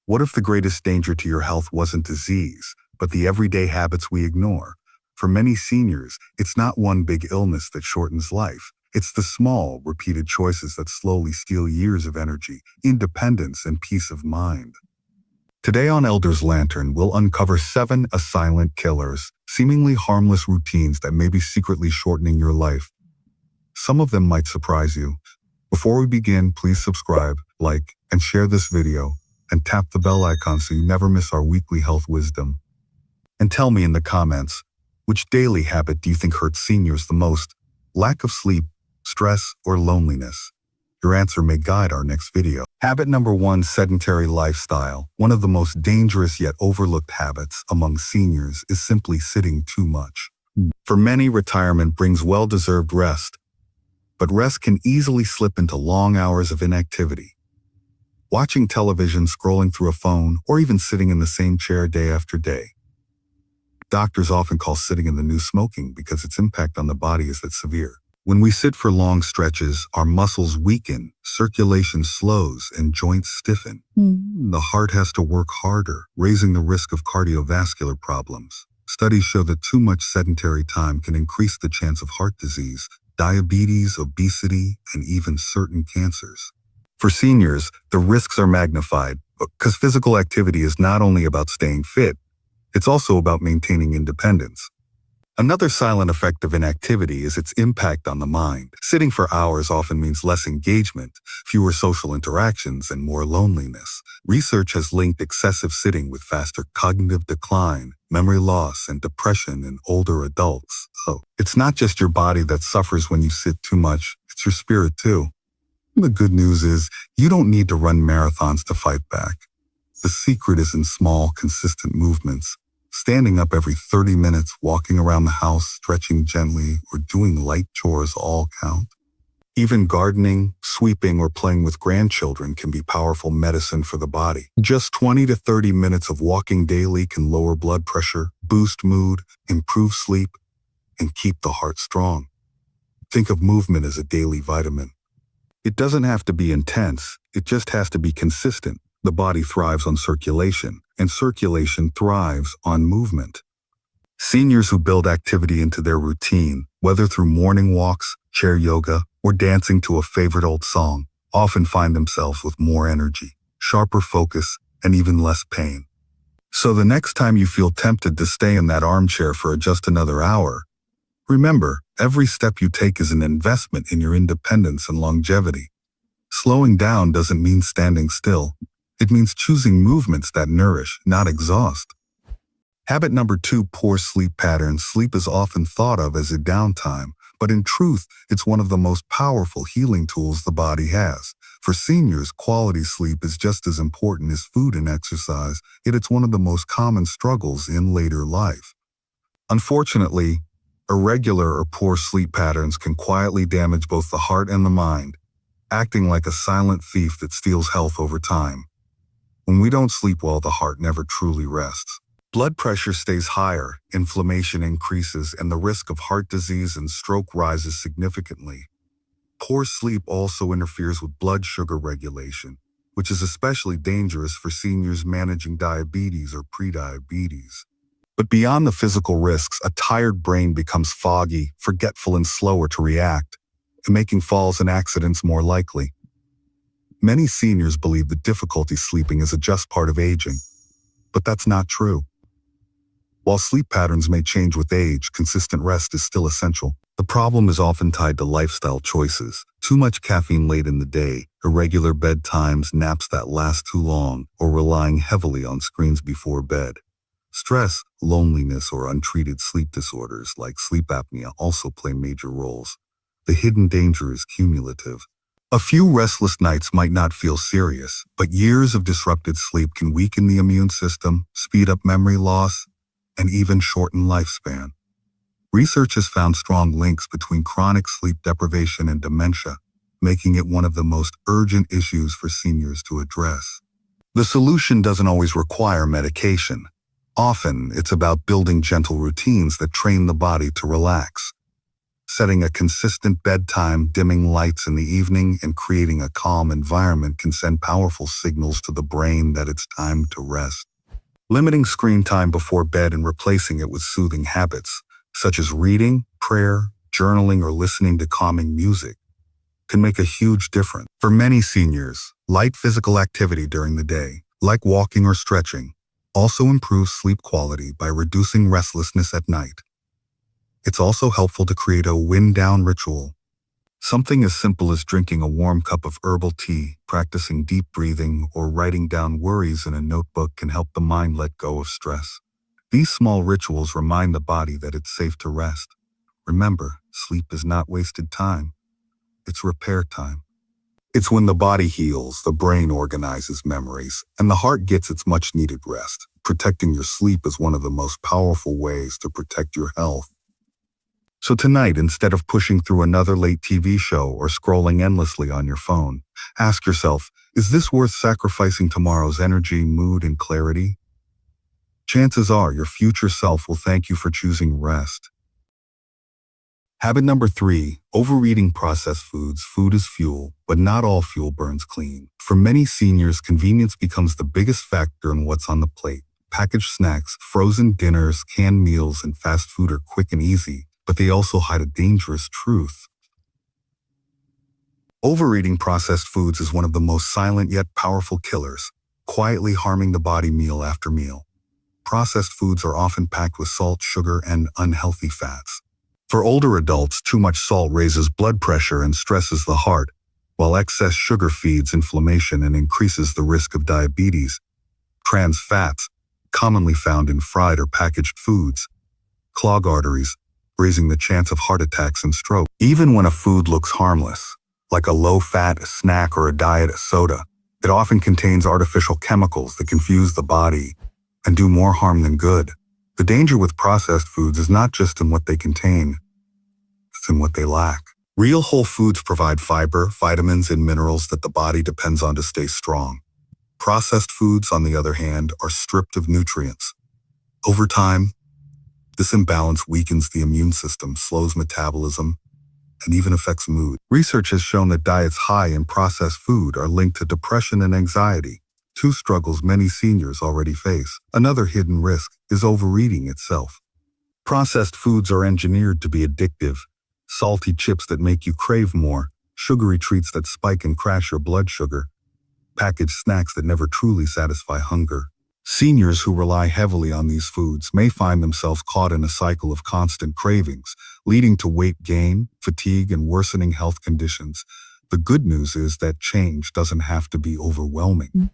What if the greatest danger to your health wasn't disease, but the everyday habits we ignore? For many seniors, it's not one big illness that shortens life. It's the small, repeated choices that slowly steal years of energy, independence, and peace of mind. Today on Elder's Lantern, we'll uncover 7 silent killers, seemingly harmless routines that may be secretly shortening your life. Some of them might surprise you. Before we begin, please subscribe, like, and share this video, and tap the bell icon so you never miss our weekly health wisdom. And tell me in the comments, which daily habit do you think hurts seniors the most? Lack of sleep, stress, or loneliness? Your answer may guide our next video. Habit number 1, sedentary lifestyle. One of the most dangerous yet overlooked habits among seniors is simply sitting too much. For many, retirement brings well-deserved rest, but rest can easily slip into long hours of inactivity. Watching television, scrolling through a phone, or even sitting in the same chair day after day. Doctors often call sitting in the new smoking because its impact on the body is that severe. When we sit for long stretches, our muscles weaken, circulation slows, and joints stiffen. The heart has to work harder, raising the risk of cardiovascular problems. Studies show that too much sedentary time can increase the chance of heart disease, diabetes, obesity, and even certain cancers. For seniors, the risks are magnified because physical activity is not only about staying fit, it's also about maintaining independence. Another silent effect of inactivity is its impact on the mind. Sitting for hours often means less engagement, fewer social interactions, and more loneliness. Research has linked excessive sitting with faster cognitive decline, memory loss, and depression in older adults. So, it's not just your body that suffers when you sit too much, it's your spirit too. The good news is, you don't need to run marathons to fight back. The secret is in small, consistent movements. Standing up every 30 minutes, walking around the house, stretching gently, or doing light chores all count. Even gardening, sweeping, or playing with grandchildren can be powerful medicine for the body. Just 20 to 30 minutes of walking daily can lower blood pressure, boost mood, improve sleep, and keep the heart strong. Think of movement as a daily vitamin. It doesn't have to be intense, it just has to be consistent. The body thrives on circulation, and circulation thrives on movement. Seniors who build activity into their routine, whether through morning walks, chair yoga, or dancing to a favorite old song, often find themselves with more energy, sharper focus, and even less pain. So the next time you feel tempted to stay in that armchair for just another hour, remember, every step you take is an investment in your independence and longevity. Slowing down doesn't mean standing still. It means choosing movements that nourish, not exhaust. Habit number 2, poor sleep patterns. Sleep is often thought of as a downtime, but in truth, it's one of the most powerful healing tools the body has. For seniors, quality sleep is just as important as food and exercise, yet it's one of the most common struggles in later life. Unfortunately, irregular or poor sleep patterns can quietly damage both the heart and the mind, acting like a silent thief that steals health over time. When we don't sleep well, the heart never truly rests. Blood pressure stays higher, inflammation increases, and the risk of heart disease and stroke rises significantly. Poor sleep also interferes with blood sugar regulation, which is especially dangerous for seniors managing diabetes or prediabetes. But beyond the physical risks, a tired brain becomes foggy, forgetful, and slower to react, making falls and accidents more likely. Many seniors believe that difficulty sleeping is a just part of aging, but that's not true. While sleep patterns may change with age, consistent rest is still essential. The problem is often tied to lifestyle choices. Too much caffeine late in the day, irregular bedtimes, naps that last too long, or relying heavily on screens before bed. Stress, loneliness, or untreated sleep disorders like sleep apnea also play major roles. The hidden danger is cumulative. A few restless nights might not feel serious, but years of disrupted sleep can weaken the immune system, speed up memory loss, and even shorten lifespan. Research has found strong links between chronic sleep deprivation and dementia, making it one of the most urgent issues for seniors to address. The solution doesn't always require medication. Often, it's about building gentle routines that train the body to relax. Setting a consistent bedtime, dimming lights in the evening, and creating a calm environment can send powerful signals to the brain that it's time to rest. Limiting screen time before bed and replacing it with soothing habits, such as reading, prayer, journaling, or listening to calming music, can make a huge difference. For many seniors, light physical activity during the day, like walking or stretching, also improves sleep quality by reducing restlessness at night. It's also helpful to create a wind-down ritual. Something as simple as drinking a warm cup of herbal tea, practicing deep breathing, or writing down worries in a notebook can help the mind let go of stress. These small rituals remind the body that it's safe to rest. Remember, sleep is not wasted time. It's repair time. It's when the body heals, the brain organizes memories, and the heart gets its much-needed rest. Protecting your sleep is one of the most powerful ways to protect your health. So tonight, instead of pushing through another late TV show or scrolling endlessly on your phone, ask yourself, is this worth sacrificing tomorrow's energy, mood, and clarity? Chances are your future self will thank you for choosing rest. Habit number 3, overeating processed foods. Food is fuel, but not all fuel burns clean. For many seniors, convenience becomes the biggest factor in what's on the plate. Packaged snacks, frozen dinners, canned meals, and fast food are quick and easy, but they also hide a dangerous truth. Overeating processed foods is one of the most silent yet powerful killers, quietly harming the body meal after meal. Processed foods are often packed with salt, sugar, and unhealthy fats. For older adults, too much salt raises blood pressure and stresses the heart, while excess sugar feeds inflammation and increases the risk of diabetes. Trans fats, commonly found in fried or packaged foods, clog arteries, raising the chance of heart attacks and stroke. Even when a food looks harmless, like a low-fat snack or a diet soda, it often contains artificial chemicals that confuse the body and do more harm than good. The danger with processed foods is not just in what they contain, it's in what they lack. Real whole foods provide fiber, vitamins, and minerals that the body depends on to stay strong. Processed foods, on the other hand, are stripped of nutrients. Over time, this imbalance weakens the immune system, slows metabolism, and even affects mood. Research has shown that diets high in processed food are linked to depression and anxiety, two struggles many seniors already face. Another hidden risk is overeating itself. Processed foods are engineered to be addictive. Salty chips that make you crave more, sugary treats that spike and crash your blood sugar, packaged snacks that never truly satisfy hunger. Seniors who rely heavily on these foods may find themselves caught in a cycle of constant cravings, leading to weight gain, fatigue, and worsening health conditions. The good news is that change doesn't have to be overwhelming.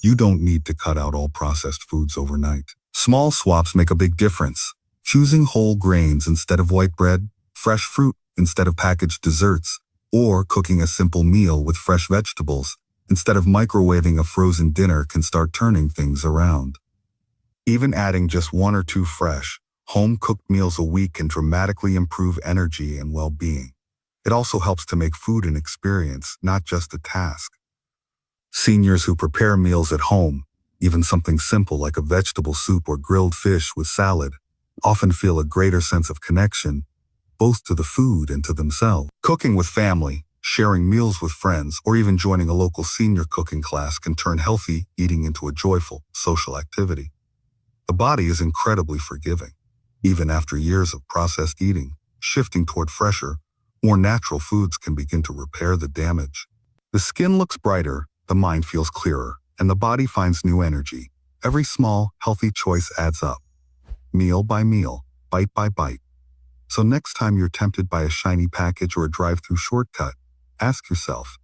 You don't need to cut out all processed foods overnight. Small swaps make a big difference. Choosing whole grains instead of white bread, fresh fruit instead of packaged desserts, or cooking a simple meal with fresh vegetables instead of microwaving a frozen dinner can start turning things around. Even adding just 1 or 2 fresh, home-cooked meals a week can dramatically improve energy and well-being. It also helps to make food an experience, not just a task. Seniors who prepare meals at home, even something simple like a vegetable soup or grilled fish with salad, often feel a greater sense of connection, both to the food and to themselves. Cooking with family, sharing meals with friends, or even joining a local senior cooking class can turn healthy eating into a joyful, social activity. The body is incredibly forgiving. Even after years of processed eating, shifting toward fresher, more natural foods can begin to repair the damage. The skin looks brighter, the mind feels clearer, and the body finds new energy. Every small, healthy choice adds up. Meal by meal, bite by bite. So next time you're tempted by a shiny package or a drive-through shortcut, ask yourself,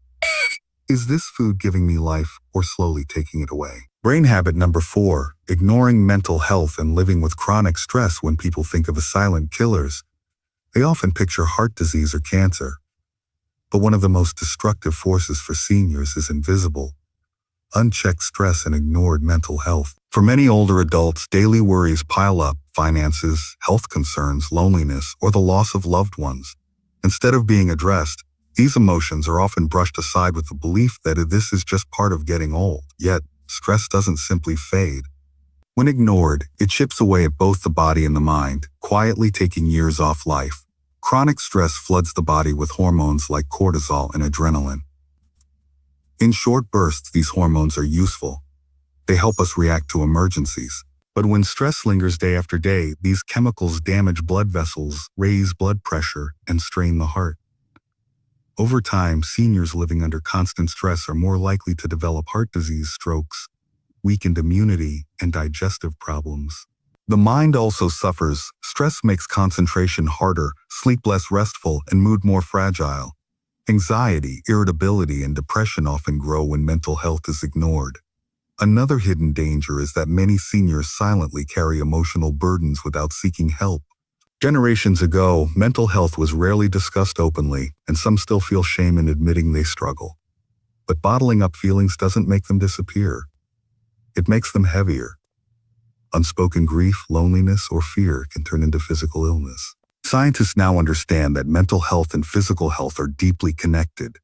is this food giving me life or slowly taking it away? Brain habit number 4, ignoring mental health and living with chronic stress. When people think of silent killers, they often picture heart disease or cancer. But one of the most destructive forces for seniors is invisible, unchecked stress and ignored mental health. For many older adults, daily worries pile up: finances, health concerns, loneliness, or the loss of loved ones. Instead of being addressed, these emotions are often brushed aside with the belief that this is just part of getting old. Yet, stress doesn't simply fade. When ignored, it chips away at both the body and the mind, quietly taking years off life. Chronic stress floods the body with hormones like cortisol and adrenaline. In short bursts, these hormones are useful. They help us react to emergencies. But when stress lingers day after day, these chemicals damage blood vessels, raise blood pressure, and strain the heart. Over time, seniors living under constant stress are more likely to develop heart disease, strokes, weakened immunity, and digestive problems. The mind also suffers. Stress makes concentration harder, sleep less restful, and mood more fragile. Anxiety, irritability, and depression often grow when mental health is ignored. Another hidden danger is that many seniors silently carry emotional burdens without seeking help. Generations ago, mental health was rarely discussed openly, and some still feel shame in admitting they struggle. But bottling up feelings doesn't make them disappear. It makes them heavier. Unspoken grief, loneliness, or fear can turn into physical illness. Scientists now understand that mental health and physical health are deeply connected.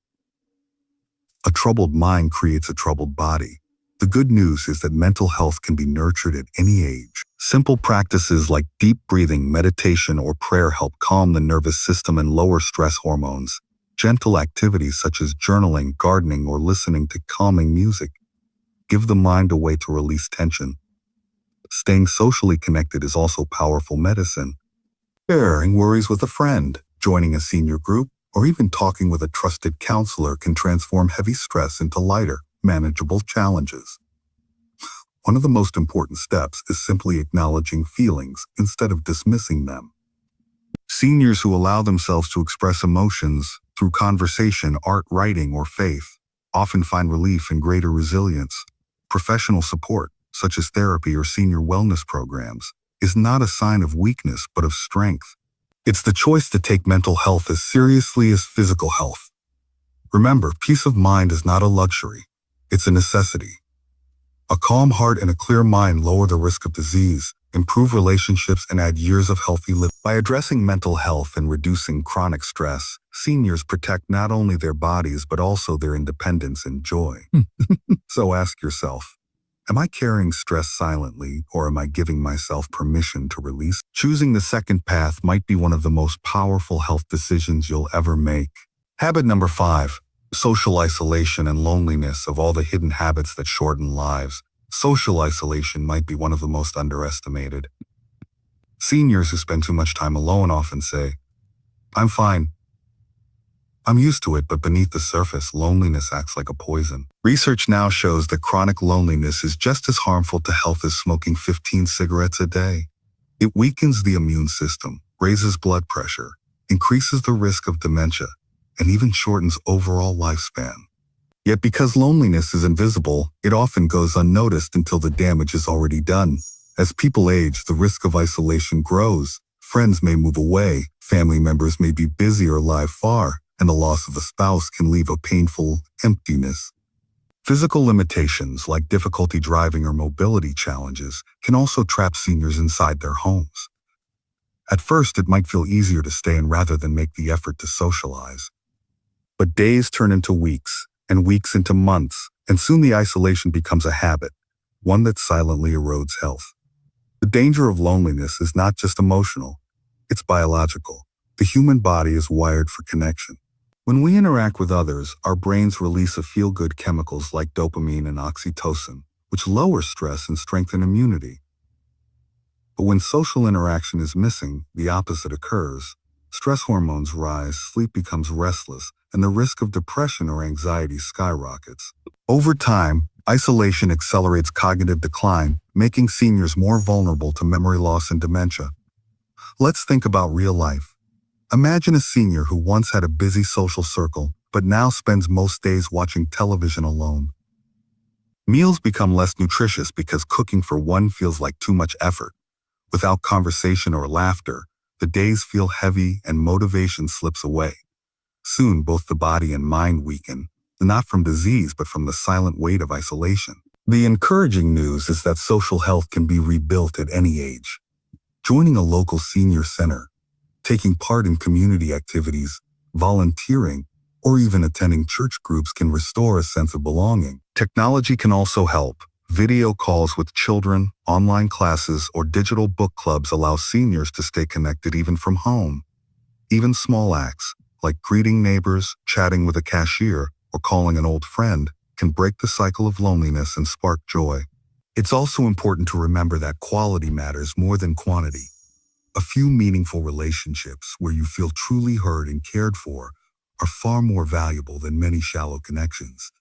A troubled mind creates a troubled body. The good news is that mental health can be nurtured at any age. Simple practices like deep breathing, meditation, or prayer help calm the nervous system and lower stress hormones. Gentle activities such as journaling, gardening, or listening to calming music give the mind a way to release tension. Staying socially connected is also powerful medicine. Sharing worries with a friend, joining a senior group, or even talking with a trusted counselor can transform heavy stress into lighter, manageable challenges. One of the most important steps is simply acknowledging feelings instead of dismissing them. Seniors who allow themselves to express emotions through conversation, art, writing, or faith often find relief and greater resilience. Professional support, such as therapy or senior wellness programs, is not a sign of weakness but of strength. It's the choice to take mental health as seriously as physical health. Remember, peace of mind is not a luxury. It's a necessity. A calm heart and a clear mind lower the risk of disease, improve relationships, and add years of healthy living. By addressing mental health and reducing chronic stress, seniors protect not only their bodies but also their independence and joy. So ask yourself, am I carrying stress silently, or am I giving myself permission to release? Choosing the second path might be one of the most powerful health decisions you'll ever make. Habit number 5. Social isolation and loneliness. Of all the hidden habits that shorten lives, social isolation might be one of the most underestimated. Seniors who spend too much time alone often say, "I'm fine. I'm used to it," but beneath the surface, loneliness acts like a poison. Research now shows that chronic loneliness is just as harmful to health as smoking 15 cigarettes a day. It weakens the immune system, raises blood pressure, increases the risk of dementia, and even shortens overall lifespan. Yet because loneliness is invisible, it often goes unnoticed until the damage is already done. As people age, the risk of isolation grows. Friends may move away, family members may be busy or live far, and the loss of a spouse can leave a painful emptiness. Physical limitations like difficulty driving or mobility challenges can also trap seniors inside their homes. At first, it might feel easier to stay in rather than make the effort to socialize. But days turn into weeks, and weeks into months, and soon the isolation becomes a habit, one that silently erodes health. The danger of loneliness is not just emotional, it's biological. The human body is wired for connection. When we interact with others, our brains release a feel-good chemicals like dopamine and oxytocin, which lower stress and strengthen immunity. But when social interaction is missing, the opposite occurs. Stress hormones rise, sleep becomes restless, and the risk of depression or anxiety skyrockets. Over time, isolation accelerates cognitive decline, making seniors more vulnerable to memory loss and dementia. Let's think about real life. Imagine a senior who once had a busy social circle, but now spends most days watching television alone. Meals become less nutritious because cooking for one feels like too much effort. Without conversation or laughter, the days feel heavy and motivation slips away. Soon, both the body and mind weaken, not from disease but from the silent weight of isolation. The encouraging news is that social health can be rebuilt at any age. Joining a local senior center, taking part in community activities, volunteering, or even attending church groups can restore a sense of belonging. Technology can also help. Video calls with children, online classes, or digital book clubs allow seniors to stay connected even from home. Even small acts, like greeting neighbors, chatting with a cashier, or calling an old friend, can break the cycle of loneliness and spark joy. It's also important to remember that quality matters more than quantity. A few meaningful relationships where you feel truly heard and cared for are far more valuable than many shallow connections.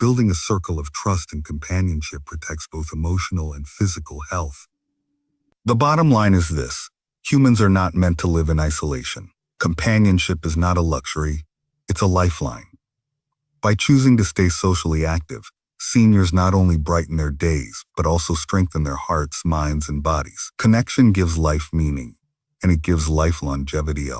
Building a circle of trust and companionship protects both emotional and physical health. The bottom line is this: humans are not meant to live in isolation. Companionship is not a luxury, it's a lifeline. By choosing to stay socially active, seniors not only brighten their days, but also strengthen their hearts, minds, and bodies. Connection gives life meaning, and it gives life longevity.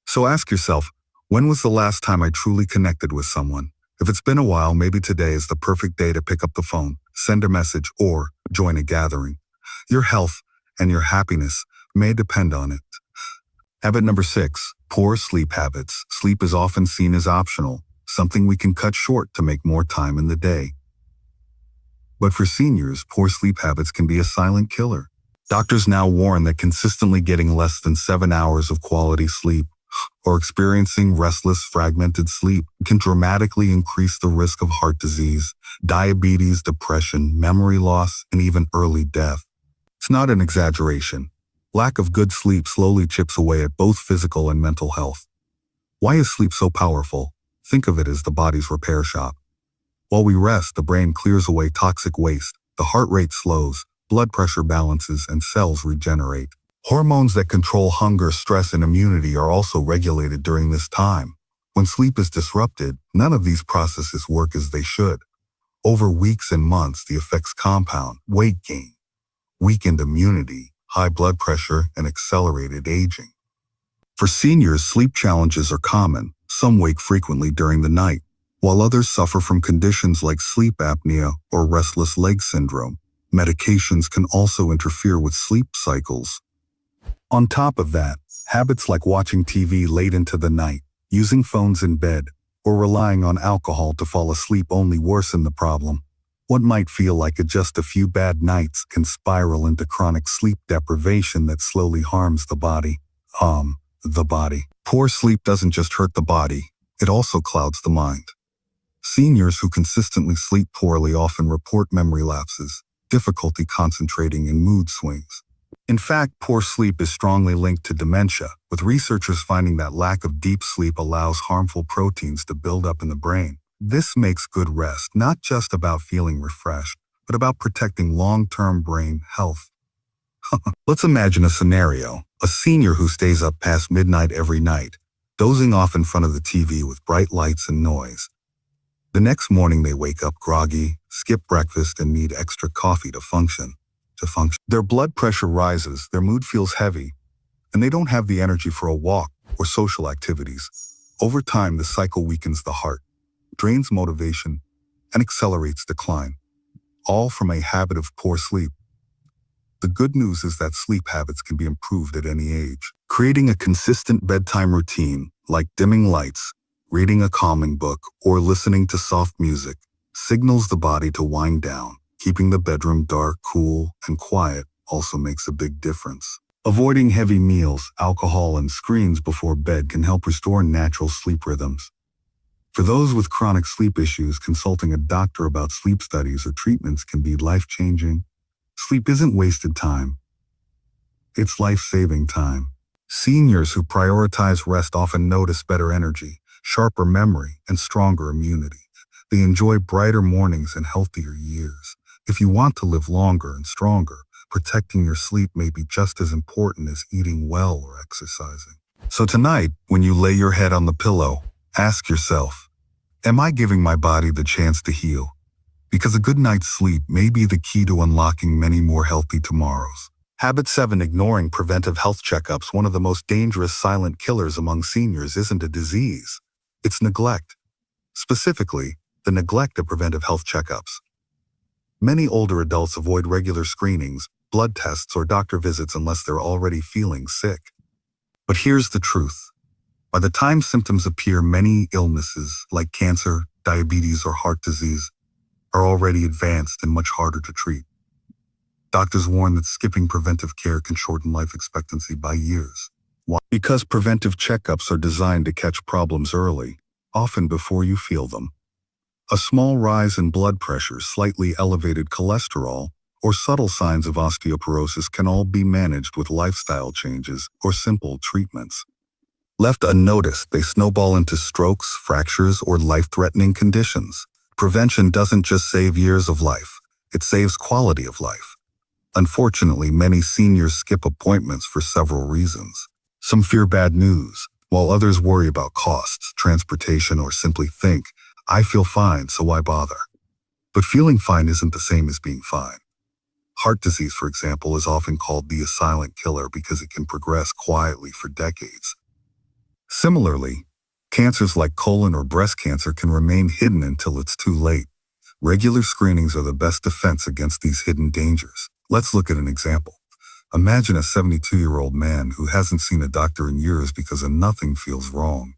So ask yourself, when was the last time I truly connected with someone? If it's been a while, maybe today is the perfect day to pick up the phone, send a message, or join a gathering. Your health and your happiness may depend on it. Habit number 6, poor sleep habits. Sleep is often seen as optional, something we can cut short to make more time in the day. But for seniors, poor sleep habits can be a silent killer. Doctors now warn that consistently getting less than 7 hours of quality sleep or experiencing restless, fragmented sleep can dramatically increase the risk of heart disease, diabetes, depression, memory loss, and even early death. It's not an exaggeration. Lack of good sleep slowly chips away at both physical and mental health. Why is sleep so powerful? Think of it as the body's repair shop. While we rest, the brain clears away toxic waste, the heart rate slows, blood pressure balances, and cells regenerate. Hormones that control hunger, stress, and immunity are also regulated during this time. When sleep is disrupted, none of these processes work as they should. Over weeks and months, the effects compound: weight gain, weakened immunity, high blood pressure, and accelerated aging. For seniors, sleep challenges are common. Some wake frequently during the night, while others suffer from conditions like sleep apnea or restless leg syndrome. Medications can also interfere with sleep cycles. On top of that, habits like watching TV late into the night, using phones in bed, or relying on alcohol to fall asleep only worsen the problem. What might feel like just a few bad nights can spiral into chronic sleep deprivation that slowly harms the body. Poor sleep doesn't just hurt the body, it also clouds the mind. Seniors who consistently sleep poorly often report memory lapses, difficulty concentrating, and mood swings. In fact, poor sleep is strongly linked to dementia, with researchers finding that lack of deep sleep allows harmful proteins to build up in the brain. This makes good rest not just about feeling refreshed, but about protecting long-term brain health. Let's imagine a scenario: a senior who stays up past midnight every night, dozing off in front of the TV with bright lights and noise. The next morning they wake up groggy, skip breakfast, and need extra coffee to function. Their blood pressure rises, their mood feels heavy, and they don't have the energy for a walk or social activities. Over time, the cycle weakens the heart, drains motivation, and accelerates decline, all from a habit of poor sleep. The good news is that sleep habits can be improved at any age. Creating a consistent bedtime routine, like dimming lights, reading a calming book, or listening to soft music, signals the body to wind down. Keeping the bedroom dark, cool, and quiet also makes a big difference. Avoiding heavy meals, alcohol, and screens before bed can help restore natural sleep rhythms. For those with chronic sleep issues, consulting a doctor about sleep studies or treatments can be life-changing. Sleep isn't wasted time. It's life-saving time. Seniors who prioritize rest often notice better energy, sharper memory, and stronger immunity. They enjoy brighter mornings and healthier years. If you want to live longer and stronger, protecting your sleep may be just as important as eating well or exercising. So tonight, when you lay your head on the pillow, ask yourself, am I giving my body the chance to heal? Because a good night's sleep may be the key to unlocking many more healthy tomorrows. Habit 7. Ignoring preventive health checkups. One of the most dangerous silent killers among seniors isn't a disease. It's neglect. Specifically, the neglect of preventive health checkups. Many older adults avoid regular screenings, blood tests, or doctor visits unless they're already feeling sick. But here's the truth. By the time symptoms appear, many illnesses like cancer, diabetes, or heart disease are already advanced and much harder to treat. Doctors warn that skipping preventive care can shorten life expectancy by years. Why? Because preventive checkups are designed to catch problems early, often before you feel them. A small rise in blood pressure, slightly elevated cholesterol, or subtle signs of osteoporosis can all be managed with lifestyle changes or simple treatments. Left unnoticed, they snowball into strokes, fractures, or life-threatening conditions. Prevention doesn't just save years of life, it saves quality of life. Unfortunately, many seniors skip appointments for several reasons. Some fear bad news, while others worry about costs, transportation, or simply think, I feel fine, so why bother? But feeling fine isn't the same as being fine. Heart disease, for example, is often called the silent killer because it can progress quietly for decades. Similarly, cancers like colon or breast cancer can remain hidden until it's too late. Regular screenings are the best defense against these hidden dangers. Let's look at an example. Imagine a 72-year-old man who hasn't seen a doctor in years because nothing feels wrong.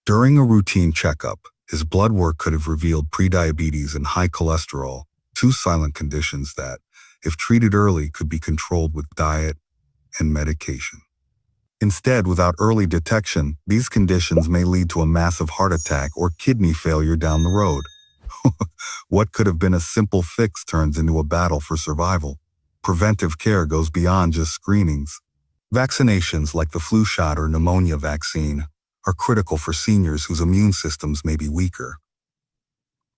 During a routine checkup, his blood work could have revealed prediabetes and high cholesterol, two silent conditions that, if treated early, could be controlled with diet and medication. Instead, without early detection, these conditions may lead to a massive heart attack or kidney failure down the road. What could have been a simple fix turns into a battle for survival. Preventive care goes beyond just screenings. Vaccinations like the flu shot or pneumonia vaccine are critical for seniors whose immune systems may be weaker.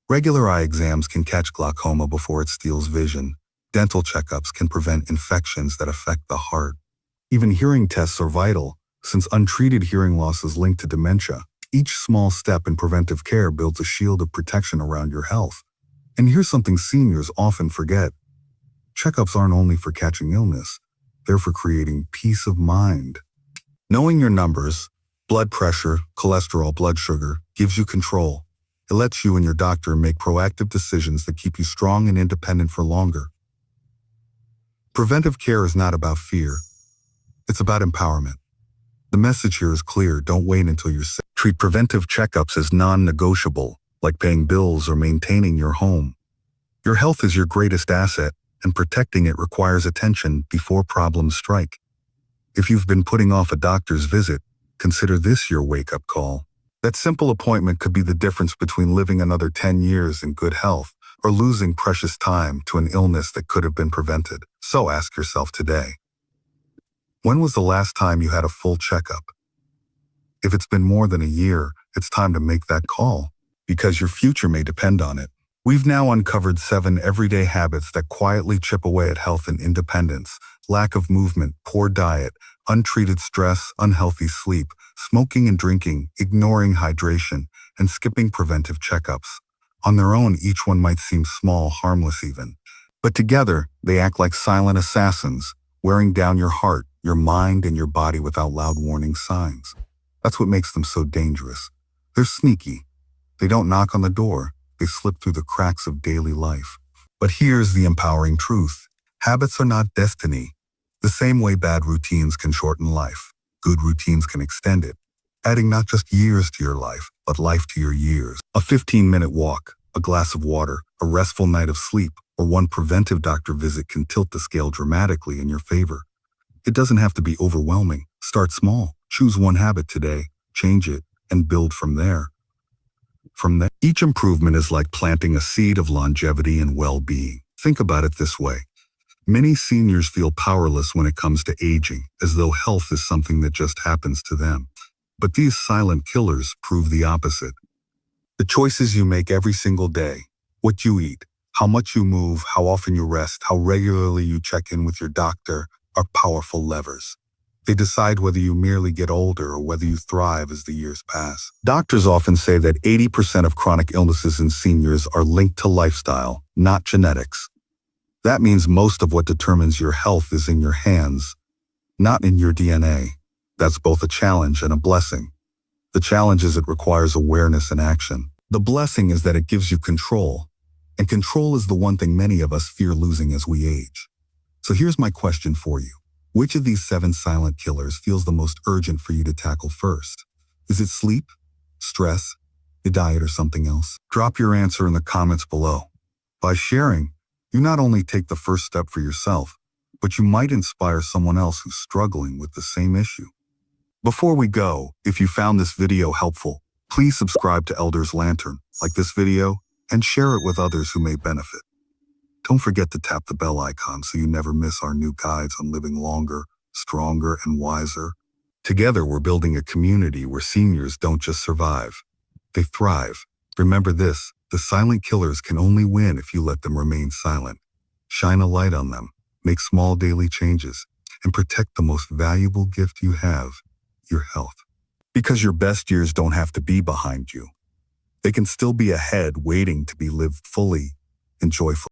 Regular eye exams can catch glaucoma before it steals vision. Dental checkups can prevent infections that affect the heart. Even hearing tests are vital, since untreated hearing loss is linked to dementia. Each small step in preventive care builds a shield of protection around your health. And here's something seniors often forget. Checkups aren't only for catching illness, they're for creating peace of mind. Knowing your numbers, blood pressure, cholesterol, blood sugar, gives you control. It lets you and your doctor make proactive decisions that keep you strong and independent for longer. Preventive care is not about fear. It's about empowerment. The message here is clear. Don't wait until you're sick. Treat preventive checkups as non-negotiable, like paying bills or maintaining your home. Your health is your greatest asset, and protecting it requires attention before problems strike. If you've been putting off a doctor's visit, consider this your wake-up call. That simple appointment could be the difference between living another 10 years in good health or losing precious time to an illness that could have been prevented. So ask yourself today, when was the last time you had a full checkup? If it's been more than a year, it's time to make that call, because your future may depend on it. We've now uncovered 7 everyday habits that quietly chip away at health and independence: lack of movement, poor diet, untreated stress, unhealthy sleep, smoking and drinking, ignoring hydration, and skipping preventive checkups. On their own, each one might seem small, harmless even. But together, they act like silent assassins, wearing down your heart, your mind, and your body without loud warning signs. That's what makes them so dangerous. They're sneaky. They don't knock on the door. They slip through the cracks of daily life. But here's the empowering truth. Habits are not destiny. The same way bad routines can shorten life, good routines can extend it, adding not just years to your life, but life to your years. A 15-minute walk, a glass of water, a restful night of sleep, or one preventive doctor visit can tilt the scale dramatically in your favor. It doesn't have to be overwhelming. Start small. Choose one habit today, change it, and build from there. Each improvement is like planting a seed of longevity and well-being. Think about it this way. Many seniors feel powerless when it comes to aging, as though health is something that just happens to them. But these silent killers prove the opposite. The choices you make every single day, what you eat, how much you move, how often you rest, how regularly you check in with your doctor, are powerful levers. They decide whether you merely get older or whether you thrive as the years pass. Doctors often say that 80% of chronic illnesses in seniors are linked to lifestyle, not genetics. That means most of what determines your health is in your hands, not in your DNA. That's both a challenge and a blessing. The challenge is it requires awareness and action. The blessing is that it gives you control, and control is the one thing many of us fear losing as we age. So here's my question for you. Which of these 7 silent killers feels the most urgent for you to tackle first? Is it sleep, stress, your diet, or something else? Drop your answer in the comments below. By sharing, you not only take the first step for yourself, but you might inspire someone else who's struggling with the same issue. Before we go, if you found this video helpful, please subscribe to Elder's Lantern, like this video, and share it with others who may benefit. Don't forget to tap the bell icon so you never miss our new guides on living longer, stronger, and wiser. Together, we're building a community where seniors don't just survive, they thrive. Remember this, the silent killers can only win if you let them remain silent. Shine a light on them, make small daily changes, and protect the most valuable gift you have, your health. Because your best years don't have to be behind you. They can still be ahead, waiting to be lived fully and joyfully.